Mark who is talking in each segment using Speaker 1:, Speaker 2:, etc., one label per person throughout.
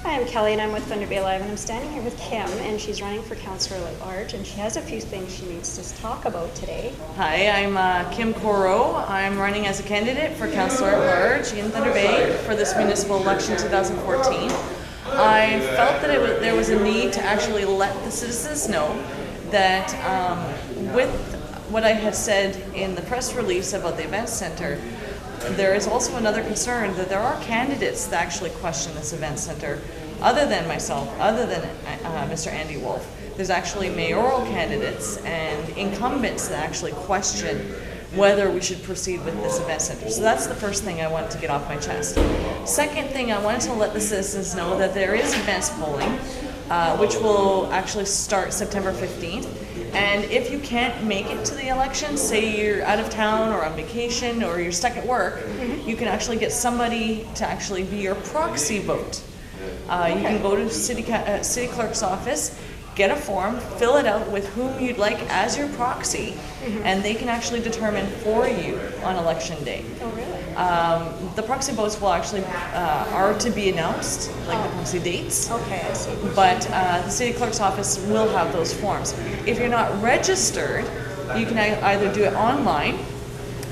Speaker 1: Hi, I'm Kelly and I'm with Thunder Bay Live, and I'm standing here with Kim, and she's running for Councillor at Large, and she has a few things she needs to talk about today.
Speaker 2: Hi, I'm Kim Coreau. I'm running as a candidate for Councillor at Large in Thunder Bay for this municipal election 2014. I felt that there was a need to actually let the citizens know that with what I had said in the press release about the event center, there is also another concern that there are candidates that actually question this event center, other than myself, other than Mr. Andy Wolf. There's actually mayoral candidates and incumbents that actually question whether we should proceed with this event center. So that's the first thing I wanted to get off my chest. Second thing, I wanted to let the citizens know that there is events polling, which will actually start September 15th. And if you can't make it to the election, say you're out of town or on vacation or you're stuck at work, you can actually get somebody to actually be your proxy vote. You can go to city clerk's office, get a form, fill it out with whom you'd like as your proxy, and they can actually determine for you on election day.
Speaker 1: Oh, really?
Speaker 2: The proxy votes will actually are to be announced, like the proxy dates.
Speaker 1: Okay, I see.
Speaker 2: But the city clerk's office will have those forms. If you're not registered, you can either do it online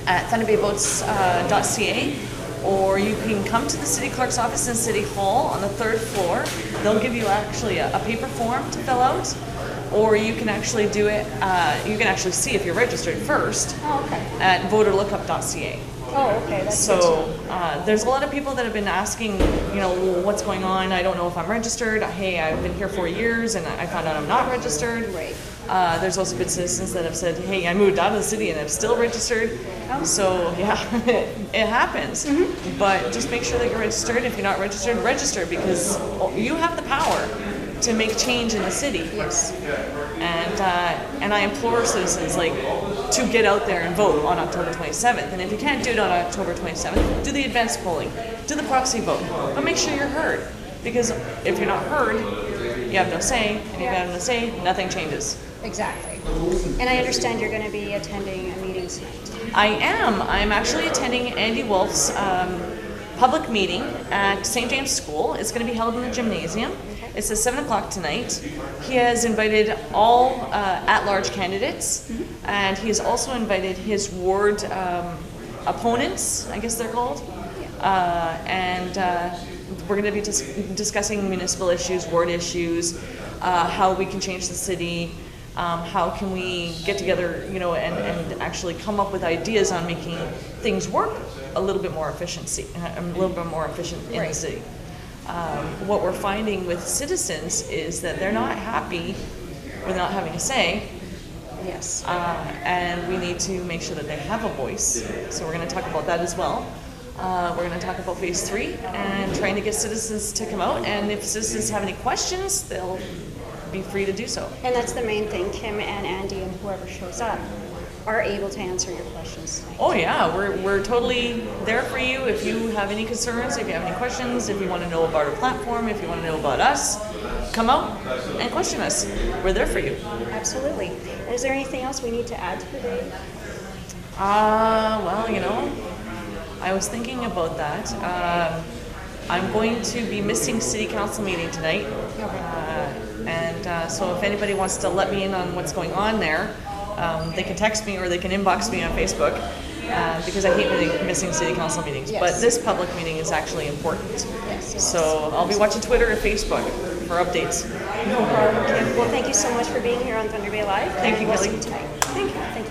Speaker 2: at thunderbayvotes.ca, or you can come to the city clerk's office in City Hall on the 3rd floor. They'll give you actually a paper form to fill out, or you can actually do it, you can actually see if you're registered first at voterlookup.ca.
Speaker 1: Oh, okay, that's good to
Speaker 2: So
Speaker 1: know.
Speaker 2: there's a lot of people that have been asking, what's going on? I don't know if I'm registered. Hey, I've been here 4 years and I found out I'm not registered.
Speaker 1: Right.
Speaker 2: There's also been citizens that have said, hey, I moved out of the city and I'm still registered. So yeah, it happens. But just make sure that you're registered. If you're not registered, register, because you have the power to make change in the city.
Speaker 1: Yes.
Speaker 2: And I implore citizens to get out there and vote on October 27th. And if you can't do it on October 27th, do the advance polling, do the proxy vote, but make sure you're heard. Because if you're not heard, you have no say, and if you have no say, nothing changes.
Speaker 1: Exactly. And I understand you're going to be attending a meeting tonight.
Speaker 2: I am. I'm actually attending Andy Wolf's public meeting at St. James School. It's going to be held in the gymnasium. It's at 7 o'clock tonight. He has invited all at-large candidates, and he has also invited his ward opponents, I guess they're called. And we're going to be discussing municipal issues, ward issues, how we can change the city, how can we get together, and actually come up with ideas on making things work a little bit more efficient in the city. What we're finding with citizens is that they're not happy with not having a say.
Speaker 1: Yes.
Speaker 2: And we need to make sure that they have a voice. So we're going to talk about that as well. We're going to talk about phase 3 and trying to get citizens to come out. And if citizens have any questions, they'll be free to do so.
Speaker 1: And that's the main thing. Kim and Andy and whoever shows up are able to answer your questions tonight.
Speaker 2: Oh yeah, we're totally there for you. If you have any concerns, if you have any questions, if you want to know about our platform, if you want to know about us, come out and question us. We're there for you.
Speaker 1: Absolutely. And is there anything else we need to add to the day?
Speaker 2: Well, I was thinking about that. I'm going to be missing city council meeting tonight. So if anybody wants to let me in on what's going on there, they can text me or they can inbox me on Facebook, because I hate missing city council meetings.
Speaker 1: Yes.
Speaker 2: But this public meeting is actually important.
Speaker 1: Yes.
Speaker 2: So I'll be watching Twitter and Facebook for updates.
Speaker 1: No problem, Kim. Well, thank you so much for being here on Thunder Bay Live.
Speaker 2: Thank you,
Speaker 1: We'll
Speaker 2: Kelly.
Speaker 1: see you tonight.
Speaker 2: Thank you.
Speaker 1: Thank you.